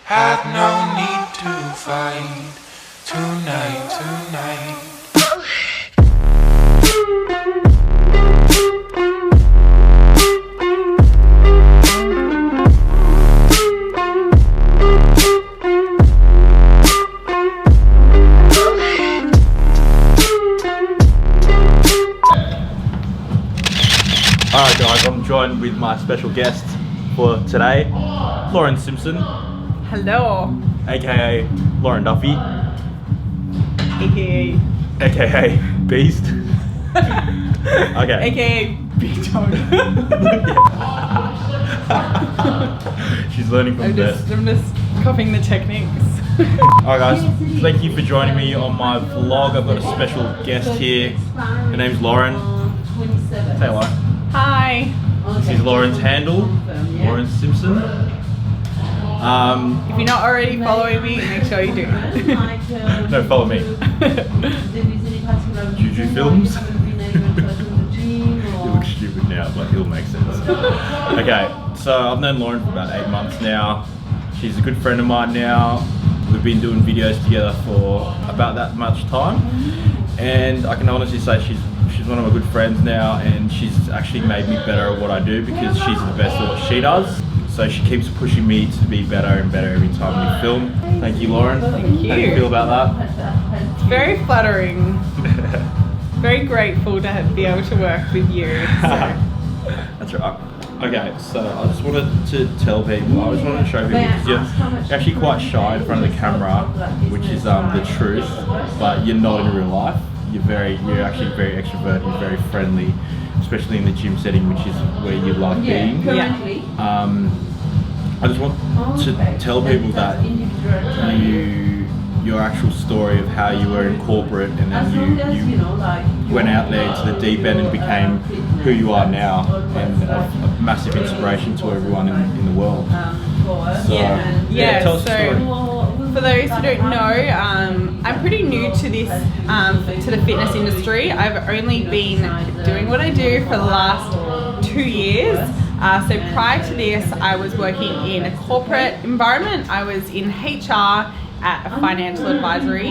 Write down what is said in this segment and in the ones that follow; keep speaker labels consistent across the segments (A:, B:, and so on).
A: Had no need to fight tonight.
B: Alright guys, I'm joined with my special guest for today, Lauren Simpson,
C: Hello.
B: aka Lauren Duffy,
C: AKA
B: Beast. Okay.
C: AKA Big Dog.
B: She's learning from
C: I'm just copying the techniques.
B: Alright guys, thank you for joining me on my vlog. I've got a special guest here. Her name's Lauren. Say hello.
C: Hi.
B: This is Lauren's handle, Lauren Simpson.
C: If you're not already following me, make sure you do.
B: No, follow me. Juju Films. You look stupid now, but it'll make sense. Okay, so I've known Lauren for about 8 months now. She's a good friend of mine now. We've been doing videos together for about that much time. And I can honestly say she's one of my good friends now, and she's actually made me better at what I do because she's the best at what she does. So she keeps pushing me to be better and better every time we film. Thank you, Lauren.
C: Thank you.
B: How do you feel about that?
C: It's very flattering. Very grateful to be able to work with you. So.
B: That's right. Okay, so I just wanted to tell people, I just wanted to show people, because you're actually quite shy in front of the camera, which is the truth, but you're not in real life. You're actually very extroverted, you're very friendly, especially in the gym setting, which is where you like being.
C: Yeah.
B: I just want to tell people that your actual story of how you were in corporate and then you went out there into the deep end and became who you are now, and a massive inspiration to everyone in the world. So, tell us the story.
C: For those who don't know, I'm pretty new to this, to the fitness industry. I've only been doing what I do for the last 2 years. So prior to this, I was working in a corporate environment. I was in HR at a financial advisory,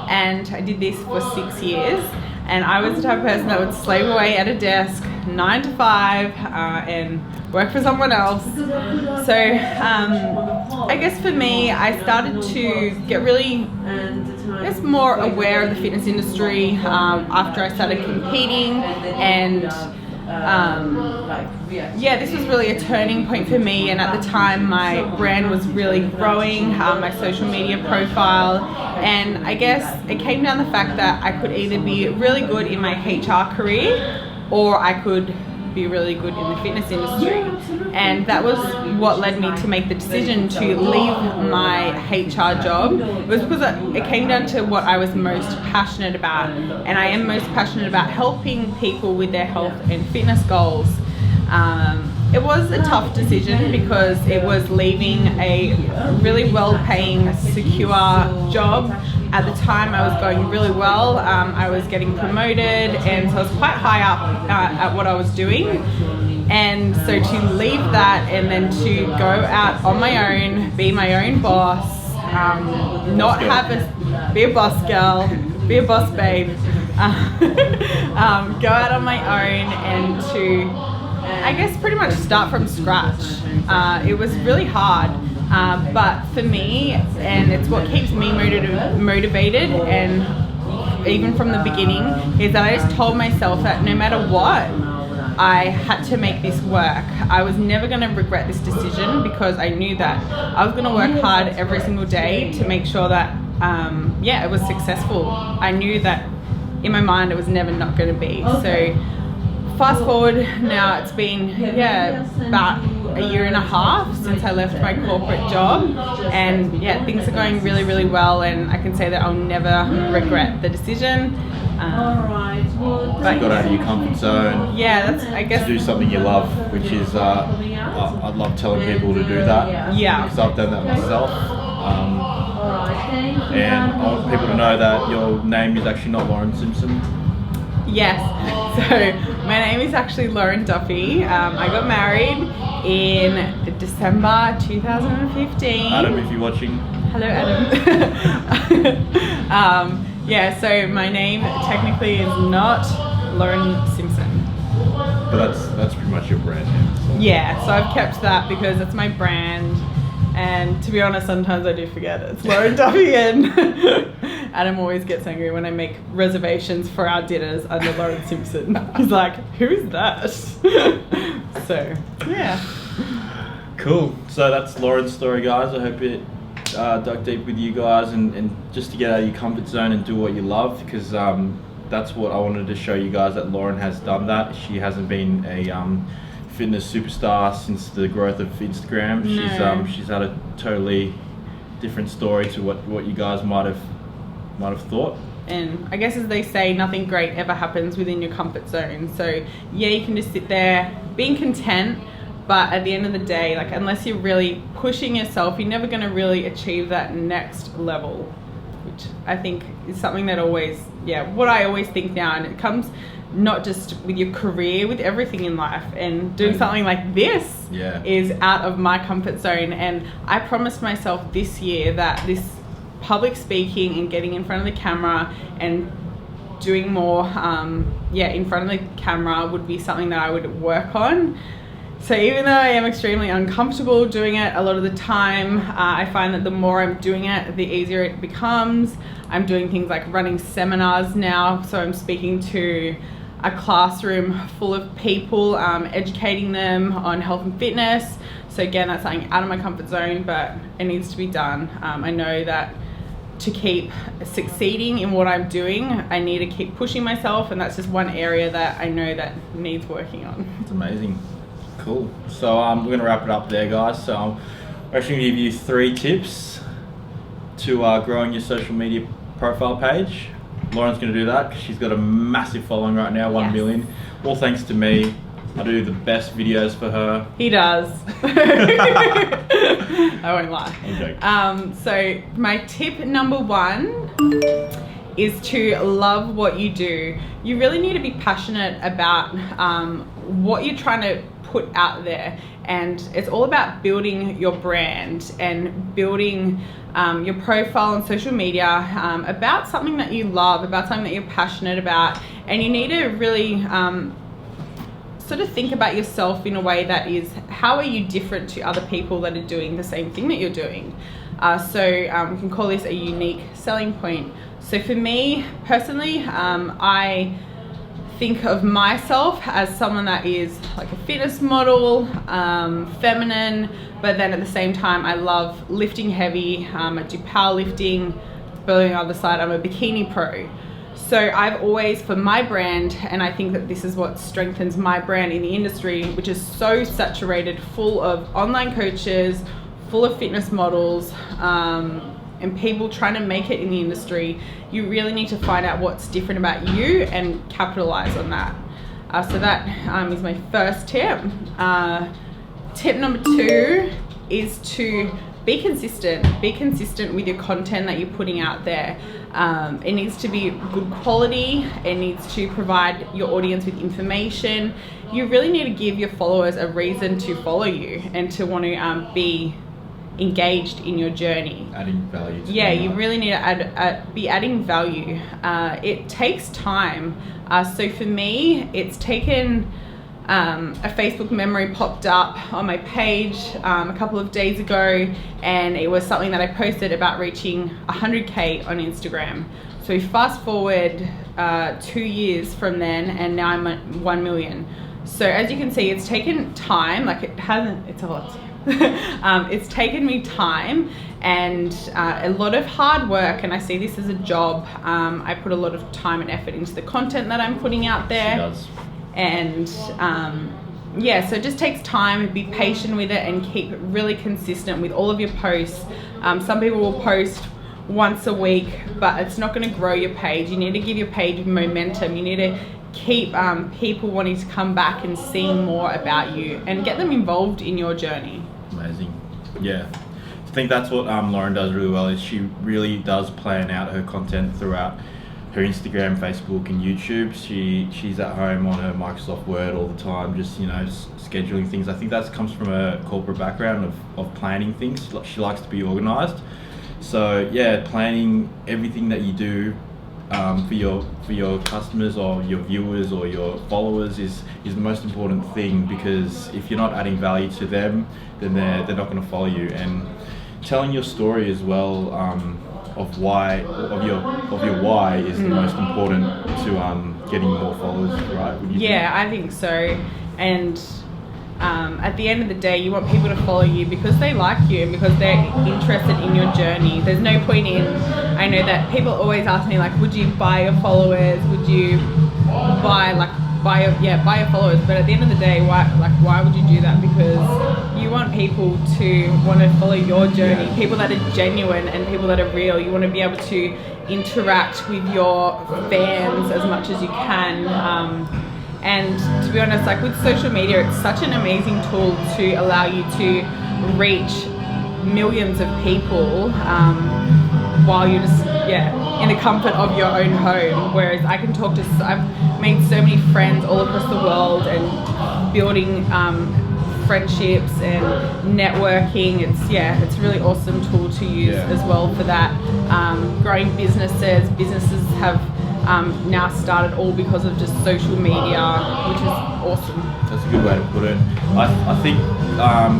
C: and I did this for 6 years. And I was the type of person that would slave away at a desk 9 to 5 and work for someone else. So I guess for me, I started to get really more aware of the fitness industry after I started competing, and this was really a turning point for me. And at the time, my brand was really growing, my social media profile, and I guess it came down to the fact that I could either be really good in my HR career, or I could be really good in the fitness industry. And that was what led me to make the decision to leave my HR job. It was because it came down to what I was most passionate about, and I am most passionate about helping people with their health and fitness goals. It was a tough decision because it was leaving a really well-paying, secure job. At the time, I was going really well. I was getting promoted, and so I was quite high up at what I was doing. And so to leave that and then to go out on my own, be my own boss, be a boss girl, be a boss babe, go out on my own and to, I guess, pretty much start from scratch. It was really hard, but for me, and it's what keeps me motivated, and even from the beginning, is that I just told myself that no matter what, I had to make this work. I was never going to regret this decision because I knew that I was going to work hard every single day to make sure that, it was successful. I knew that in my mind it was never not going to be. So fast forward now, it's been about a year and a half since I left my corporate job, and things are going really, really well, and I can say that I'll never regret the decision.
B: But you got out of your comfort zone.
C: Yeah, that's, I guess,
B: to do something you love, which is I'd love telling people to do that.
C: Yeah,
B: because I've done that myself. And I want people to know that your name is actually not Lauren Simpson.
C: Yes, so my name is actually Lauren Duffy. I got married in December 2015.
B: Adam, if you're watching.
C: Hello, Adam. Yeah, so my name technically is not Lauren Simpson.
B: But that's pretty much your brand name. So.
C: Yeah, so I've kept that because it's my brand. And to be honest, sometimes I do forget it. It's Lauren Duffy, and Adam always gets angry when I make reservations for our dinners under Lauren Simpson. He's like, who's that? So, yeah.
B: Cool. So that's Lauren's story, guys. I hope it dug deep with you guys and just to get out of your comfort zone and do what you love, because that's what I wanted to show you guys, that Lauren has done that. She hasn't been a fitness superstar since the growth of Instagram.
C: No.
B: She's had a totally different story to what you guys might have thought.
C: And I guess, as they say, nothing great ever happens within your comfort zone. So yeah, you can just sit there being content, but at the end of the day, like, unless you're really pushing yourself, you're never going to really achieve that next level, which I think is something that what I always think now. And it comes not just with your career, with everything in life, and doing something like this is out of my comfort zone. And I promised myself this year that this public speaking and getting in front of the camera and doing more in front of the camera would be something that I would work on. So even though I am extremely uncomfortable doing it a lot of the time, I find that the more I'm doing it, the easier it becomes. I'm doing things like running seminars now, so I'm speaking to a classroom full of people, educating them on health and fitness. So again, that's something out of my comfort zone, but it needs to be done. I know that to keep succeeding in what I'm doing, I need to keep pushing myself, and that's just one area that I know that needs working on.
B: It's amazing. Cool. So we're going to wrap it up there, guys. So I'm actually going to give you 3 tips to growing your social media profile page. Lauren's going to do that because she's got a massive following right now, 1 million. All thanks to me. I do the best videos for her.
C: He does. I won't lie.
B: I'm joking.
C: So my tip number 1 is to love what you do. You really need to be passionate about what you're trying to put out there, and it's all about building your brand and building your profile on social media about something that you love, about something that you're passionate about. And you need to really sort of think about yourself in a way that is, how are you different to other people that are doing the same thing that you're doing? So we can call this a unique selling point. So for me personally, I think of myself as someone that is like a fitness model, feminine, but then at the same time I love lifting heavy. I do powerlifting, but on the other side I'm a bikini pro. So I've always, for my brand, and I think that this is what strengthens my brand in the industry, which is so saturated, full of online coaches, full of fitness models, and people trying to make it in the industry, you really need to find out what's different about you and capitalize on that. So that is my first tip. Tip number 2 is to be consistent. Be consistent with your content that you're putting out there. It needs to be good quality. It needs to provide your audience with information. You really need to give your followers a reason to follow you and to want to be engaged in your journey.
B: Adding value.
C: You really need to be adding value. It takes time. So for me, it's taken a Facebook memory popped up on my page a couple of days ago, and it was something that I posted about reaching 100K on Instagram. So fast forward 2 years from then, and now I'm at 1 million. So as you can see, it's taken time. Like, it's a lot. It's taken me time and a lot of hard work, and I see this as a job. I put a lot of time and effort into the content that I'm putting out there.
B: She does.
C: And so it just takes time. Be patient with it and keep really consistent with all of your posts. Some people will post once a week, but it's not going to grow your page. You need to give your page momentum. You need to keep people wanting to come back and seeing more about you and get them involved in your journey.
B: Amazing. Yeah. I think that's what Lauren does really well, is she really does plan out her content throughout her Instagram, Facebook, and YouTube. She's at home on her Microsoft Word all the time, just scheduling things. I think that comes from a corporate background of planning things. She likes to be organised. So yeah, planning everything that you do for your customers or your viewers or your followers is the most important thing, because if you're not adding value to them, then they're not going to follow you. And telling your story as well of your why is the most important to getting more followers, right?
C: I think so. And at the end of the day, you want people to follow you because they like you and because they're interested in your journey. There's no point in, I know that people always ask me, like, would you buy your followers? Would you buy your followers? But at the end of the day, why would you do that? Because you want people to want to follow your journey, people that are genuine and people that are real. You want to be able to interact with your fans as much as you can. And to be honest, like with social media, it's such an amazing tool to allow you to reach millions of people while you're just in the comfort of your own home. Whereas I can talk to, I've made so many friends all across the world and building friendships and networking. It's a really awesome tool to use as well for that. Growing businesses have now started all because of just social media, which is awesome.
B: That's a good way to put it. I think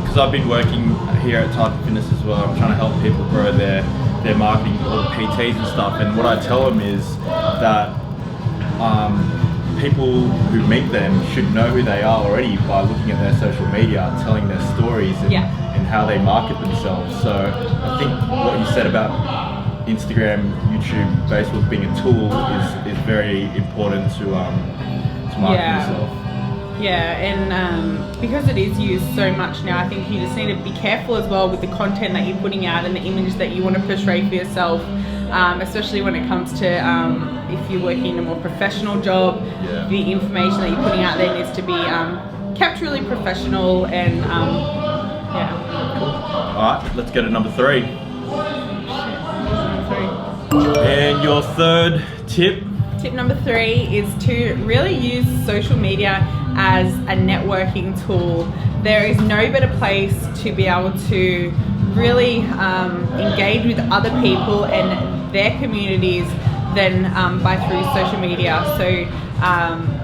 B: because I've been working here at Titan Fitness as well, I'm trying to help people grow their marketing, all the PTs and stuff, and what I tell them is that people who meet them should know who they are already by looking at their social media, telling their stories and how they market themselves. So I think what you said about Instagram, YouTube, Facebook being a tool is very important to market yourself.
C: Yeah, and because it is used so much now, I think you just need to be careful as well with the content that you're putting out and the image that you want to portray for yourself, especially when it comes to if you're working in a more professional job. The information that you're putting out there needs to be kept really professional and
B: Cool. Alright, let's go to number 3. And your third tip?
C: Tip number 3 is to really use social media as a networking tool. There is no better place to be able to really engage with other people and their communities than through social media. So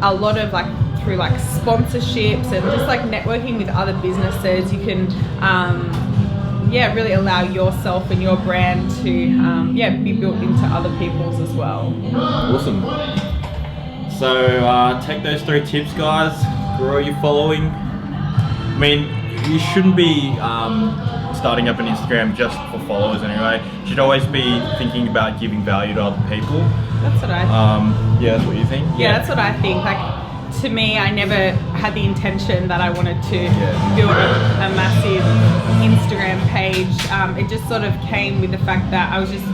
C: a lot of through sponsorships and just networking with other businesses, you can really allow yourself and your brand to be built into other people's as well.
B: Awesome. So take those 3 tips, guys. Grow your following. I mean, you shouldn't be starting up an Instagram just for followers anyway. You should always be thinking about giving value to other people.
C: That's what I think.
B: That's what you think?
C: Yeah, that's what I think. To me, I never had the intention that I wanted to build a massive Instagram page. It just sort of came with the fact that I was just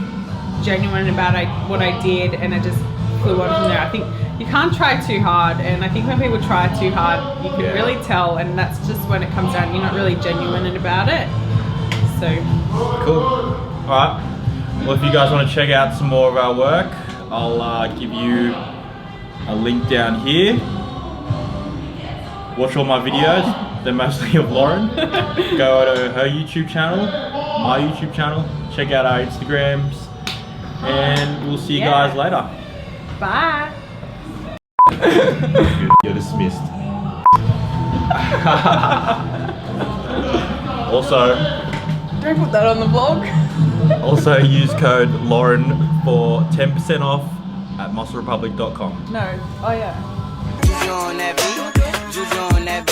C: genuine about what I did, and I just flew on from there. I think you can't try too hard, and I think when people try too hard, you can really tell, and that's just when it comes down, you're not really genuine about it. So
B: cool. Alright, well, if you guys want to check out some more of our work, I'll give you a link down here. Watch all my videos, they're mostly of Lauren. Go to her YouTube channel, my YouTube channel, check out our Instagrams, and we'll see you guys later.
C: Bye.
B: You're dismissed. Also,
C: don't put that on the vlog.
B: Also use code Lauren for 10% off at musclerepublic.com.
C: No. Oh yeah.
D: Juju on that beat.